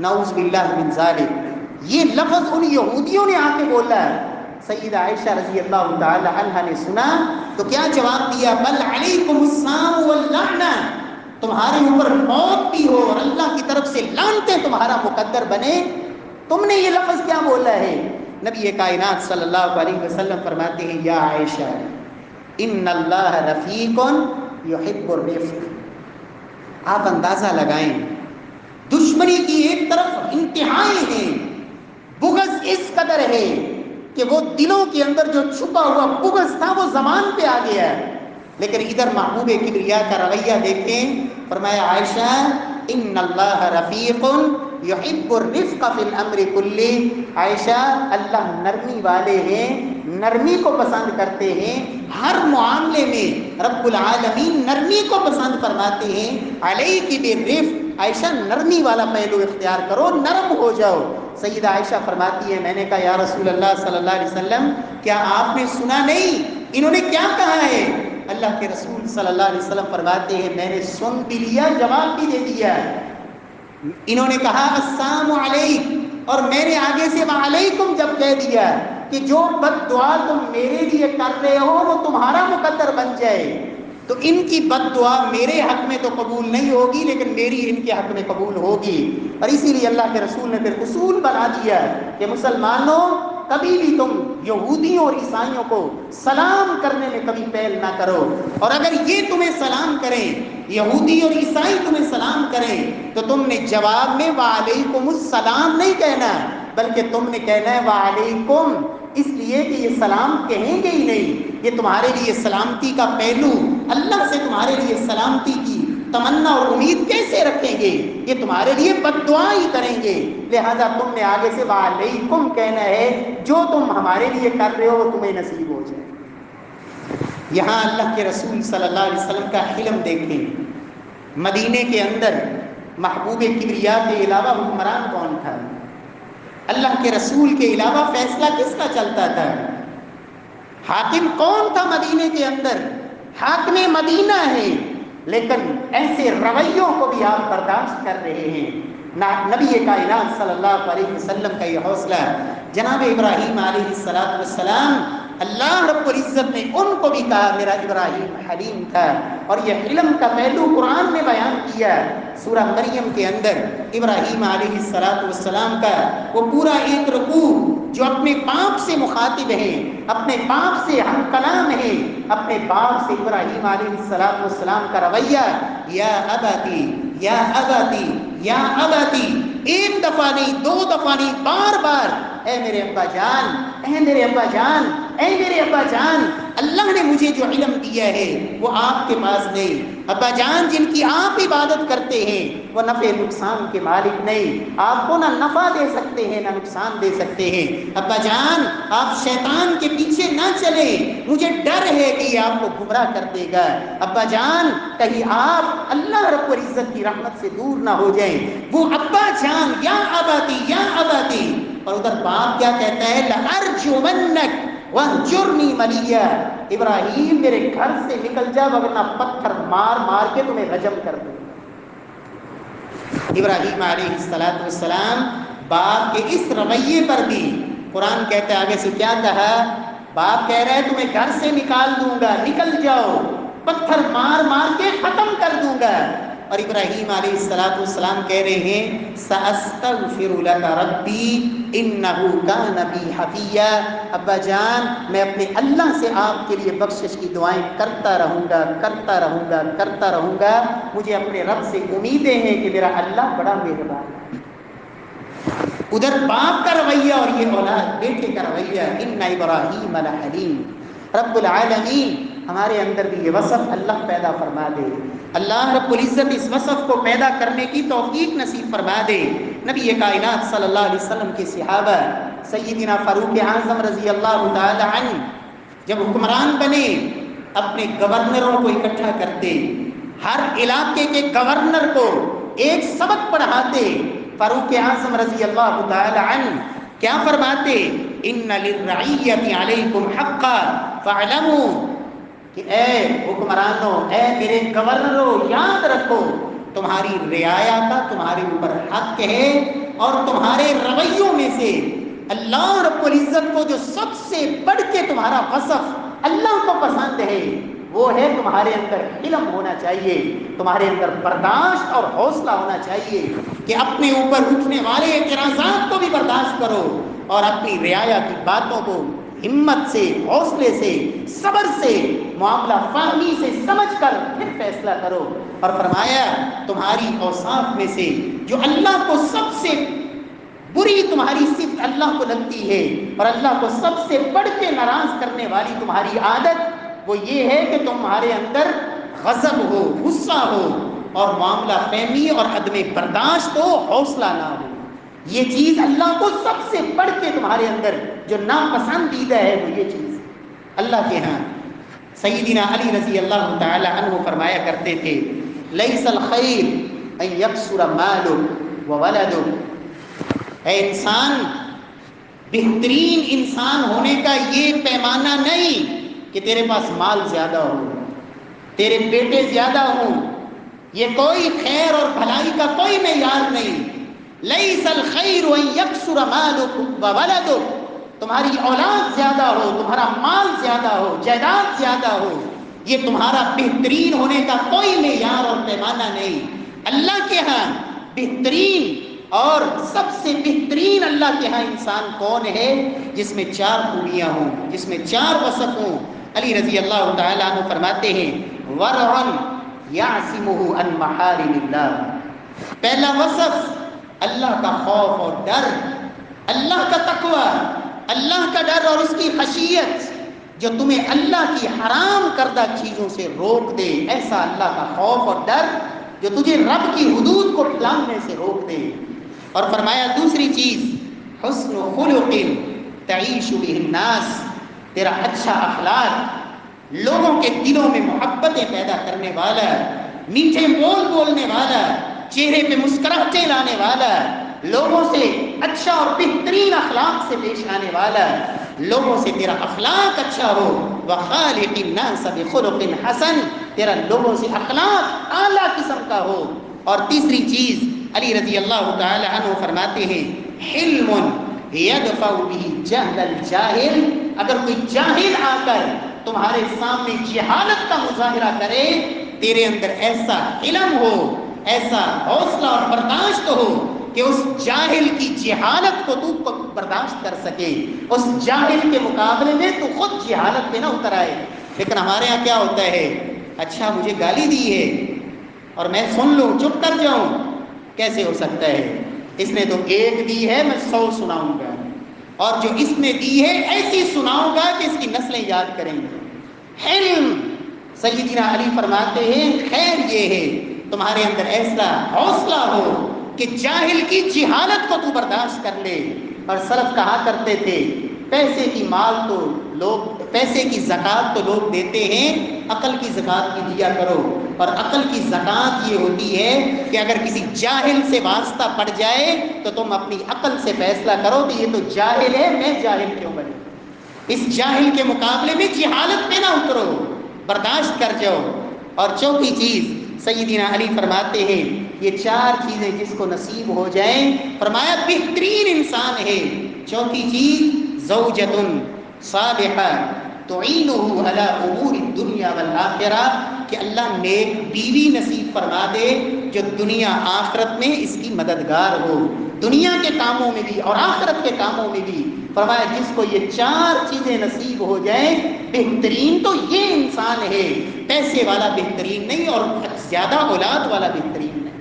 [SPEAKER 1] نعوذ باللہ من ذالک۔ یہ لفظ ان یہودیوں نے آ کے بولا ہے۔ سیدہ عائشہ رضی اللہ تعالی عنہ نے سنا تو کیا جواب دیا، بل علیکم السلام واللعنہ، تمہارے اوپر موت بھی ہو اور اللہ کی طرف سے لعنتیں تمہارا مقدر بنے، تم نے یہ لفظ کیا بولا ہے؟ نبی کائنات صلی اللہ علیہ وسلم فرماتے ہیں یا عائشہ ان اللہ رفیق یحب الرفق، آپ اندازہ لگائیں دشمنی کی ایک طرف انتہائی ہے، بغض اس قدر ہے کہ وہ دلوں کے اندر جو چھپا ہوا بغض تھا وہ زبان پہ آ گیا ہے، لیکن ادھر محبوب کبریا کا رویہ دیکھیں، فرمایا عائشہ ان اللہ رفیق یحب الرفق فی الامر کلی، عائشہ اللہ نرمی والے ہیں، نرمی کو پسند کرتے ہیں، ہر معاملے میں رب العالمین نرمی کو پسند فرماتے ہیں۔ علیک بالرفق، عائشہ نرمی والا پہلو اختیار کرو، نرم ہو جاؤ۔ سیدہ عائشہ فرماتی ہے میں نے کہا یا رسول اللہ صلی اللہ علیہ وسلم کیا آپ نے سنا نہیں انہوں نے کیا کہا ہے؟ اللہ کے رسول صلی اللہ علیہ وسلم فرماتے ہیں میں نے سن بھی لیا، جواب بھی دے دیا۔ انہوں نے کہا السلام علیکم اور میں نے آگے سے وعلیکم جب کہہ دیا کہ جو بد دعا تم میرے لیے کر رہے ہو وہ تمہارا مقدر بن جائے، تو ان کی بد دعا میرے حق میں تو قبول نہیں ہوگی لیکن میری ان کے حق میں قبول ہوگی۔ اور اسی لیے اللہ کے رسول نے پھر اصول بنا دیا کہ مسلمانوں کبھی بھی تم یہودیوں اور عیسائیوں کو سلام کرنے میں کبھی پہل نہ کرو، اور اگر یہ تمہیں سلام کریں، یہودی اور عیسائی تمہیں سلام کریں تو تم نے جواب میں وعلیکم السلام نہیں کہنا، بلکہ تم نے کہنا ہے وعلیکم، اس لیے کہ یہ سلام کہیں گے ہی نہیں، یہ تمہارے لیے سلامتی کا پہلو، اللہ سے تمہارے لیے سلامتی کی تمنا اور امید کیسے رکھیں گے؟ یہ تمہارے لیے بد دعا ہی کریں گے، لہذا تم نے آگے سے وعلیکم کہنا ہے، جو تم ہمارے لیے کر رہے ہو وہ تمہیں نصیب ہو جائے۔ یہاں اللہ کے رسول صلی اللہ علیہ وسلم کا حلم دیکھیں۔ مدینے کے اندر محبوب کبریا کے علاوہ حکمران کون تھا؟ اللہ کے رسول کے علاوہ فیصلہ کس کا چلتا تھا؟ حاکم کون تھا مدینے کے اندر؟ حاکم مدینہ ہے، لیکن ایسے رویوں کو بھی آپ برداشت کر رہے ہیں۔ نبی کائنات صلی اللہ علیہ وسلم کا یہ حوصلہ، جناب ابراہیم علیہ السلام، اللہ رب العزت نے ان کو بھی کہا میرا ابراہیم حلیم تھا، اور یہ حلم کا پہلو قرآن میں بیان کیا سورہ مریم کے اندر۔ ابراہیم علیہ السلام کا وہ پورا ایک رکوع جو اپنے باپ سے مخاطب ہیں، اپنے باپ سے ہم کلام ہیں، اپنے باپ سے ابراہیم علیہ السلام کا رویہ، یا اباتی یا اباتی یا اباتی، ایک دفعہ نہیں، دو دفعہ نہیں، بار بار، اے میرے ابا جان، اے میرے ابا جان، اے میرے ابا جان، اللہ نے مجھے جو علم دیا ہے وہ آپ کے پاس نہیں۔ ابا جان جن کی آپ عبادت کرتے ہیں وہ نفع نقصان کے مالک نہیں، آپ کو نہ نفع دے سکتے ہیں نہ نقصان دے سکتے ہیں۔ ابا جان آپ شیطان کے پیچھے نہ چلیں، مجھے ڈر ہے کہ یہ آپ کو گمراہ کر دے گا۔ ابا جان کہیں آپ اللہ رب العزت کی رحمت سے دور نہ ہو جائیں۔ وہ ابا جان یا اباتی یا اباتی، اور ادھر باپ کیا کہتا ہے؟ لَأَرْجُمَنَّكَ وَاهْجُرْنِي مَلِيًّا، ابراہیم میرے گھر سے نکل جا ورنہ پتھر مار مار کے تمہیں رجم کر دوں۔ ابراہیم علیہ السلام باپ کے اس رویے پر بھی قرآن کہتا ہے آگے سے کیا کہا؟ باپ کہہ رہا ہے تمہیں گھر سے نکال دوں گا، نکل جاؤ، پتھر مار مار کے ختم کر دوں گا۔ اور ابراہیم علیہ السلام کہہ رہے ہیں سأستغفر لک ربی انہ کان بی حفیا، ابا جان میں اپنے اللہ سے آپ کے لیے بخشش کی دعائیں کرتا رہوں گا، کرتا رہوں گا، کرتا رہوں گا، مجھے اپنے رب سے امیدیں ہیں کہ میرا اللہ بڑا مہربان ہے۔ ادھر باپ کا رویہ اور یہ اولاد بیٹے کا رویہ، ان ابراہیم لحلیم۔ رب العالمین ہمارے اندر بھی یہ وصف اللہ پیدا فرما دے، اللہ رب العزت اس وصف کو پیدا کرنے کی توفیق نصیب فرما دے۔ نبی کائنات صلی اللہ علیہ وسلم کے صحابہ سیدنا فاروق اعظم رضی اللہ تعالی عنہ جب حکمران بنے، اپنے گورنروں کو اکٹھا کرتے، ہر علاقے کے گورنر کو ایک سبق پڑھاتے۔ فاروق اعظم رضی اللہ تعالی عنہ کیا فرماتے؟ ان للرعیت علیکم حقا فاعلموا، کہ اے حکمرانوں، اے میرے گورنروں، یاد رکھو تمہاری رعایا کا تمہارے اوپر حق ہے، اور تمہارے رویوں میں سے اللہ رب العزت کو جو سب سے بڑھ کے تمہارا وصف اللہ کو پسند ہے وہ ہے تمہارے اندر علم ہونا چاہیے، تمہارے اندر برداشت اور حوصلہ ہونا چاہیے کہ اپنے اوپر اٹھنے والے اعتراضات کو بھی برداشت کرو، اور اپنی رعایا کی باتوں کو ہمت سے، حوصلے سے، صبر سے، معاملہ فہمی سے سمجھ کر پھر فیصلہ کرو۔ اور فرمایا تمہاری اوصاف میں سے جو اللہ کو سب سے بری تمہاری صفت اللہ کو لگتی ہے اور اللہ کو سب سے بڑھ کے ناراض کرنے والی تمہاری عادت وہ یہ ہے کہ تمہارے اندر غضب ہو، غصہ ہو، اور معاملہ فہمی اور عدم برداشت ہو، حوصلہ نہ ہو۔ یہ چیز اللہ کو سب سے بڑھ کے تمہارے اندر جو ناپسندیدہ ہے وہ یہ چیز اللہ کے ہاں۔ سیدنا علی رضی اللہ تعالی عنہ فرمایا کرتے تھے لیس الخیر ان یکثر مالک وولدک، اے انسان بہترین انسان ہونے کا یہ پیمانہ نہیں کہ تیرے پاس مال زیادہ ہو، تیرے بیٹے زیادہ ہوں، یہ کوئی خیر اور بھلائی کا کوئی معیار نہیں۔ لیس الخیر ان یکثر مالک وولدک، تمہاری اولاد زیادہ ہو، تمہارا مال زیادہ ہو، جائیداد زیادہ ہو، یہ تمہارا بہترین ہونے کا کوئی معیار اور پیمانہ نہیں۔ اللہ کے ہاں بہترین اور سب سے بہترین اللہ کے ہاں انسان کون ہے؟ جس میں چار خوبیاں ہوں، جس میں چار وصف ہوں۔ علی رضی اللہ تعالیٰ عنہ فرماتے ہیں ورعن یعصمہ عن محارم اللہ، پہلا وصف اللہ کا خوف اور ڈر، اللہ کا تقوی، اللہ کا ڈر اور اس کی خشیت، جو تمہیں اللہ کی حرام کردہ چیزوں سے روک دے، ایسا اللہ کا خوف اور ڈر جو تجھے رب کی حدود کو پھیلانے سے روک دے. اور فرمایا دوسری چیز حسن خلق تعیش بہ الناس، تیرا اچھا اخلاق لوگوں کے دلوں میں محبتیں پیدا کرنے والا، میٹھے بول بولنے والا، چہرے پہ مسکراہٹیں لانے والا، لوگوں سے اچھا اور بہترین اخلاق سے پیش آنے والا، لوگوں سے تیرا اخلاق اچھا ہو. وخالق الناس بخلق حسن، تیرا لوگوں سے اخلاق اعلیٰ قسم کا ہو. اور تیسری چیز علی رضی اللہ تعالی عنہ فرماتے ہیں حلم یدفع بہ جہل الجاہل، اگر کوئی جاہل آ کر تمہارے سامنے جہالت کا مظاہرہ کرے، تیرے اندر ایسا علم ہو، ایسا حوصلہ اور برداشت ہو کہ اس جاہل کی جہالت کو تو برداشت کر سکے، اس جاہل کے مقابلے میں تو خود جہالت پہ نہ اتر آئے. لیکن ہمارے ہاں کیا ہوتا ہے، اچھا مجھے گالی دی ہے اور میں سن لوں چپ کر جاؤں، کیسے ہو سکتا ہے؟ اس نے تو ایک دی ہے، میں 100 سناؤں گا، اور جو اس نے دی ہے ایسی سناؤں گا کہ اس کی نسلیں یاد کریں گے. حلم، سیدنا علی فرماتے ہیں خیر یہ ہے تمہارے اندر ایسا حوصلہ ہو کہ جاہل کی جہالت کو تو برداشت کر لے. اور سلف کہا کرتے تھے پیسے کی مال تو لوگ، پیسے کی زکوٰۃ تو لوگ دیتے ہیں، عقل کی زکوٰۃ بھی دیا کرو. اور عقل کی زکوٰۃ یہ ہوتی ہے کہ اگر کسی جاہل سے واسطہ پڑ جائے تو تم اپنی عقل سے فیصلہ کرو کہ یہ تو جاہل ہے، میں جاہل کیوں بنوں. اس جاہل کے مقابلے میں جہالت پہ نہ اترو، برداشت کر جاؤ. اور چوتھی چیز سیدنا علی فرماتے ہیں یہ 4 چیزیں جس کو نصیب ہو جائیں فرمایا بہترین انسان ہے. چوتھی چیز زوجۃ صالحہ تعینہ علی امور الدنیا والآخرہ، کہ اللہ نیک بیوی نصیب فرما دے جو دنیا آخرت میں اس کی مددگار ہو، دنیا کے کاموں میں بھی اور آخرت کے کاموں میں بھی. فرمایا جس کو یہ 4 چیزیں نصیب ہو جائیں بہترین تو یہ انسان ہے، پیسے والا بہترین نہیں اور زیادہ اولاد والا بہترین نہیں.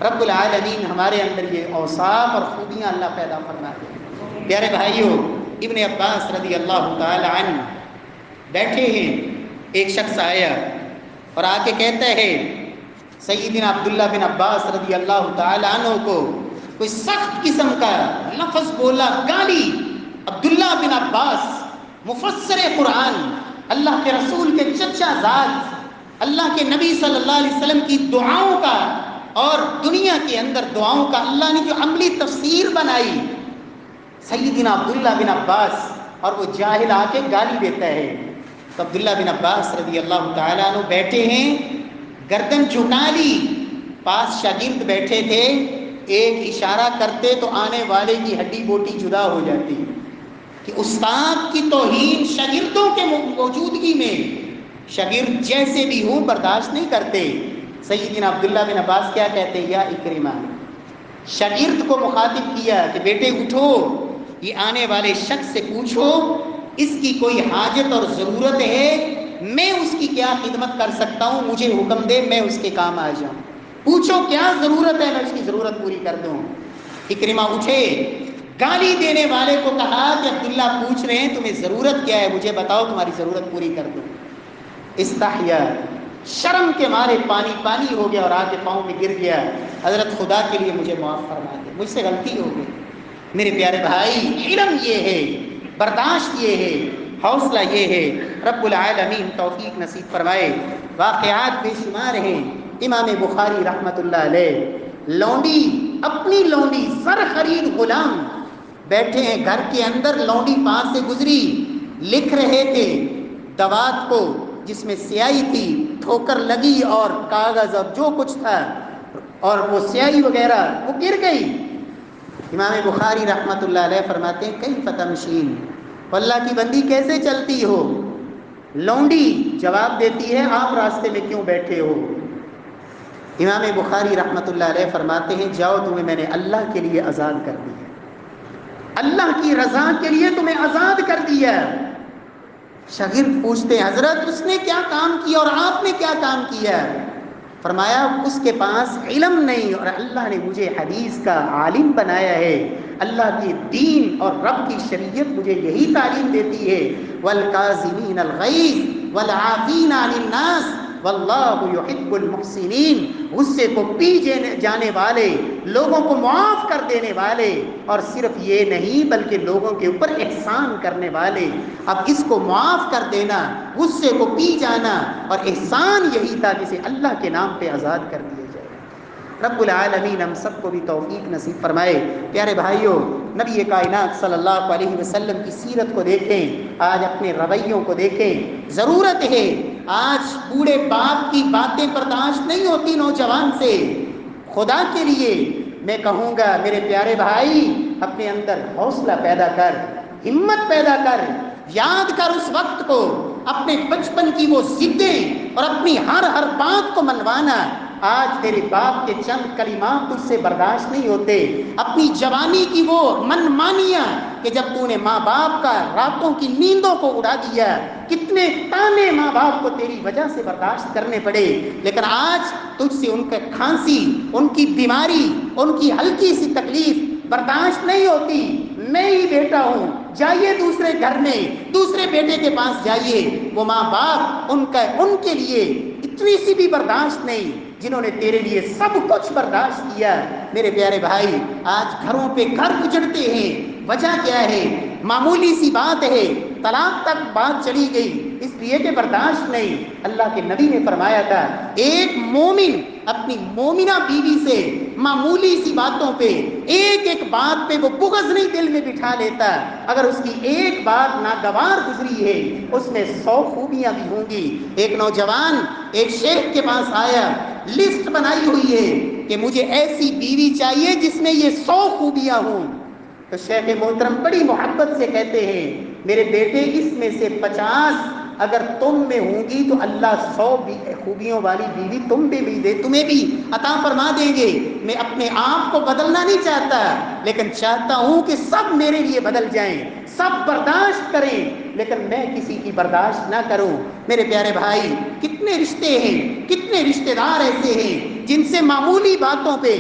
[SPEAKER 1] رب العالمین ہمارے اندر یہ اوصاف اور خوبیاں اللہ پیدا فرماتے ہیں. پیارے بھائیوں، ابن عباس رضی اللہ تعالی عنہ بیٹھے ہیں، ایک شخص آیا اور آ کے کہتا ہے سیدنا عبداللہ بن عباس رضی اللہ تعالی عنہ کو کوئی سخت قسم کا لفظ بولا، گالی. عبداللہ بن عباس مفسر قرآن، اللہ کے رسول کے چچا زاد، اللہ کے نبی صلی اللہ علیہ وسلم کی دعاؤں کا اور دنیا کے اندر دعاؤں کا اللہ نے جو عملی تفسیر بنائی، سیدنا عبداللہ بن عباس، اور وہ جاہل آ کے گالی دیتا ہے. تو عبداللہ بن عباس رضی اللہ تعالیٰ عنہ بیٹھے ہیں، گردن جھکا لی، پاس شاگرد بیٹھے تھے، ایک اشارہ کرتے تو آنے والے کی ہڈی بوٹی جدا ہو جاتی کہ استاد کی توہین شاگردوں کے موجودگی میں شاگرد جیسے بھی ہوں برداشت نہیں کرتے. سیدنا عبداللہ بن عباس کیا کہتے ہیں، یا اکرمہ، شاگرد کو مخاطب کیا کہ بیٹے اٹھو، یہ آنے والے شخص سے پوچھو اس کی کوئی حاجت اور ضرورت ہے، میں اس کی کیا خدمت کر سکتا ہوں، مجھے حکم دے میں اس کے کام آ جاؤں. پوچھو کیا ضرورت ہے، میں اس کی ضرورت پوری کر دوں. اکرمہ اٹھے، گالی دینے والے کو کہا کہ عبداللہ پوچھ رہے ہیں تمہیں ضرورت کیا ہے، مجھے بتاؤ تمہاری ضرورت پوری کر دوں. استحیا، شرم کے مارے پانی پانی ہو گیا اور آ کے پاؤں میں گر گیا، حضرت خدا کے لیے مجھے معاف فرما دے، مجھ سے غلطی ہو گئی. میرے پیارے بھائی، علم یہ ہے، برداشت یہ ہے، حوصلہ یہ ہے. رب العالمین توفیق نصیب فرمائے. واقعات بے شمار ہیں. امام بخاری رحمۃ اللہ علیہ، لونڈی، اپنی لونڈی، زر خرید غلام، بیٹھے ہیں گھر کے اندر، لونڈی پاس سے گزری، لکھ رہے تھے دوات کو جس میں سیاہی تھی، ٹھوکر لگی اور کاغذ اور جو کچھ تھا اور وہ سیاہی وغیرہ وہ گر گئی. امام بخاری رحمۃ اللہ علیہ فرماتے ہیں کئی فتمشین، اللہ کی بندی کیسے چلتی ہو؟ لونڈی جواب دیتی ہے آپ راستے میں کیوں بیٹھے ہو؟ امام بخاری رحمۃ اللہ علیہ فرماتے ہیں جاؤ، تمہیں میں نے اللہ کے لیے آزاد کر دیا، اللہ کی رضا کے لیے تمہیں آزاد کر دیا. شاگرد پوچھتے ہیں حضرت اس نے کیا کام کیا اور آپ نے کیا کام کیا؟ فرمایا اس کے پاس علم نہیں اور اللہ نے مجھے حدیث کا عالم بنایا ہے. اللہ کی دین اور رب کی شریعت مجھے یہی تعلیم دیتی ہے، والکاظمین الغیظ والعافین عن الناس، واللہ یحب المحسنین، غصے کو پی جانے والے، لوگوں کو معاف کر دینے والے، اور صرف یہ نہیں بلکہ لوگوں کے اوپر احسان کرنے والے۔ اب اس کو معاف کر دینا، غصے کو پی جانا، اور احسان یہی تھا جسے اللہ کے نام پہ آزاد کر دیا جائے۔ رب العالمین ہم سب کو بھی توفیق نصیب فرمائے۔ پیارے بھائیوں، نبی کائنات صلی اللہ علیہ وسلم کی سیرت کو دیکھیں، آج اپنے رویوں کو دیکھیں۔ ضرورت ہے، آج بوڑھے باپ کی باتیں برداشت نہیں ہوتی نوجوان سے۔ خدا کے لیے میں کہوں گا میرے پیارے بھائی، اپنے اندر حوصلہ پیدا کر، ہمت پیدا کر، یاد کر اس وقت کو، اپنے بچپن کی وہ ضدیں اور اپنی ہر بات کو منوانا۔ آج تیرے باپ کے چند کلمات تجھ سے برداشت نہیں ہوتے، اپنی جوانی کی وہ من مانیاں کہ جب تو نے ماں باپ کا راتوں کی نیندوں کو اڑا دیا، کتنے تانے ماں باپ کو تیری وجہ سے برداشت کرنے پڑے، لیکن آج تجھ سے ان کا کھانسی، ان کی بیماری، ان کی ہلکی سی تکلیف برداشت نہیں ہوتی۔ میں ہی بیٹا ہوں، جائیے دوسرے گھر میں، دوسرے بیٹے کے پاس جائیے، وہ ماں باپ ان کے لیے اتنی سی بھی برداشت نہیں جنہوں نے تیرے لیے سب کچھ برداشت کیا۔ میرے پیارے بھائی، آج گھروں پہ گھر اجڑتے ہیں، وجہ کیا ہے؟ معمولی سی بات ہے، طلاق تک بات چلی گئی، اس لیے کہ برداشت نہیں۔ اللہ کے نبی نے فرمایا تھا، ایک مومن اپنی مومنہ بیوی سے معمولی سی باتوں پہ، ایک بات پہ وہ بغض نہیں دل میں بٹھا لیتا، اگر اس کی ایک بات ناگوار گزری ہے اس میں 100 خوبیاں بھی ہوں گی۔ ایک نوجوان ایک شیخ کے پاس آیا، لسٹ بنائی ہوئی ہے کہ مجھے ایسی بیوی چاہیے جس میں یہ 100 خوبیاں ہوں۔ تو شیخ محترم بڑی محبت سے کہتے ہیں، میرے بیٹے اس میں سے 50 اگر تم میں ہوں گی تو اللہ 100 خوبیوں والی بیوی تمہیں بھی عطا فرما دیں گے۔ میں اپنے آپ کو بدلنا نہیں چاہتا، لیکن چاہتا ہوں کہ سب میرے لیے بدل جائیں، سب برداشت کریں، لیکن میں کسی کی برداشت نہ کروں۔ میرے پیارے بھائی، کتنے رشتے ہیں، کتنے رشتے دار ایسے ہیں جن سے معمولی باتوں پہ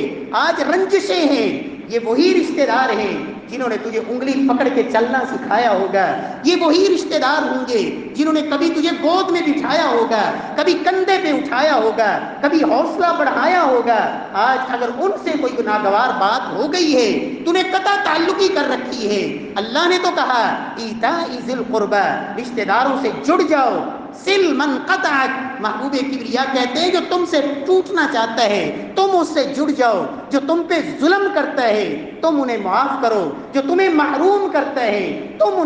[SPEAKER 1] آج رنجشیں ہیں۔ یہ وہی رشتے دار ہیں جنہوں نے تجھے انگلی پکڑ کے چلنا سکھایا ہوگا، یہ وہی رشتے دار ہوں گے جنہوں نے کبھی تجھے گود میں بٹھایا ہوگا، کبھی کندھے پہ اٹھایا ہوگا، کبھی حوصلہ بڑھایا ہوگا۔ آج اگر ان سے کوئی ناگوار بات ہو گئی ہے، تو نے قطع تعلقی کر رکھی ہے۔ اللہ نے تو کہا ایتاء ذی القربى، رشتے داروں سے جڑ جاؤ، سل من قطعک، محبوب کبریا کہتے ہیں جو تم سے ٹوٹنا چاہتا ہے تم اس سے جڑ جاؤ، جو تم پہ ظلم کرتا ہے تم انہیں معاف کرو، جو تمہیں محروم کرتا ہے تم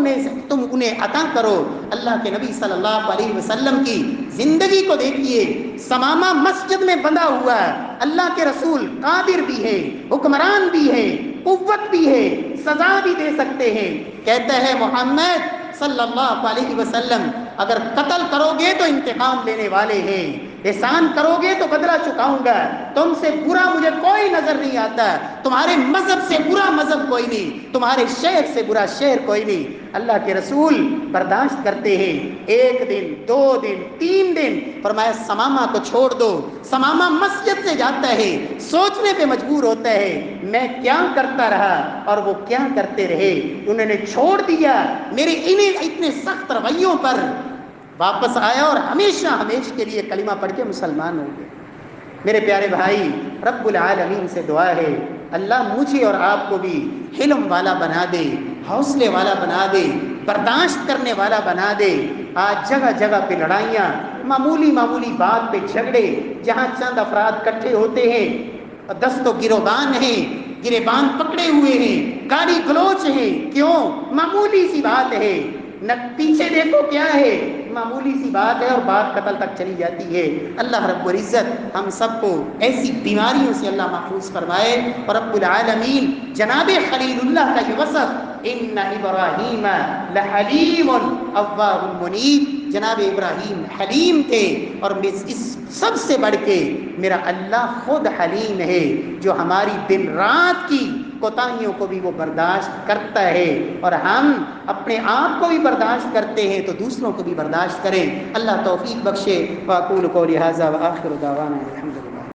[SPEAKER 1] انہیں عطا کرو۔ اللہ کے نبی صلی اللہ علیہ وسلم کی زندگی کو دیکھیے، سمامہ مسجد میں بندھا ہوا ہے، اللہ کے رسول قادر بھی ہے، حکمران بھی ہے، قوت بھی ہے، سزا بھی دے سکتے ہیں۔ کہتا ہے محمد صلی اللہ علیہ وسلم، اگر قتل کرو گے تو انتقام لینے والے ہیں، احسان کرو گے تو بدلہ چکاؤں گا، تم سے برا مجھے کوئی نظر نہیں آتا، تمہارے مذہب سے برا مذہب کوئی نہیں، تمہارے شہر سے برا شہر کوئی نہیں۔ اللہ کے رسول برداشت کرتے ہیں، 1 دن 2 دن 3 دن، فرمایا سمامہ کو چھوڑ دو۔ سمامہ مسجد سے جاتا ہے، سوچنے پہ مجبور ہوتا ہے میں کیا کرتا رہا اور وہ کیا کرتے رہے، انہوں نے چھوڑ دیا میرے انہیں اتنے سخت رویوں پر، واپس آیا اور ہمیشہ کے لیے کلمہ پڑھ کے مسلمان ہو گئے۔ میرے پیارے بھائی، رب العالمین سے دعا ہے اللہ مجھے اور آپ کو بھی حلم والا بنا دے، حوصلے والا بنا دے، برداشت کرنے والا بنا دے۔ آج جگہ جگہ پہ لڑائیاں، معمولی بات پہ جھگڑے، جہاں چند افراد کٹھے ہوتے ہیں، دست و گروبان ہیں، گریبان پکڑے ہوئے ہیں، گالی گلوچ ہیں، کیوں؟ معمولی سی بات ہے، نہ پیچھے دیکھو کیا ہے، معمولی سی بات ہے اور بات قتل تک چلی جاتی ہے۔ اللہ رب العزت ہم سب کو ایسی بیماریوں سے اللہ محفوظ فرمائے، اور رب العالمین جناب خلیل اللہ کا یہ وصف ان ابراہیم لحلیم اواب منیب، جناب ابراہیم حلیم تھے، اور اس سب سے بڑھ کے میرا اللہ خود حلیم ہے، جو ہماری دن رات کی کوتاہیوں کو بھی وہ برداشت کرتا ہے، اور ہم اپنے آپ کو بھی برداشت کرتے ہیں تو دوسروں کو بھی برداشت کریں۔ اللہ توفیق بخشے۔ واقول قولی ھذا وآخر دعوانا الحمدللہ۔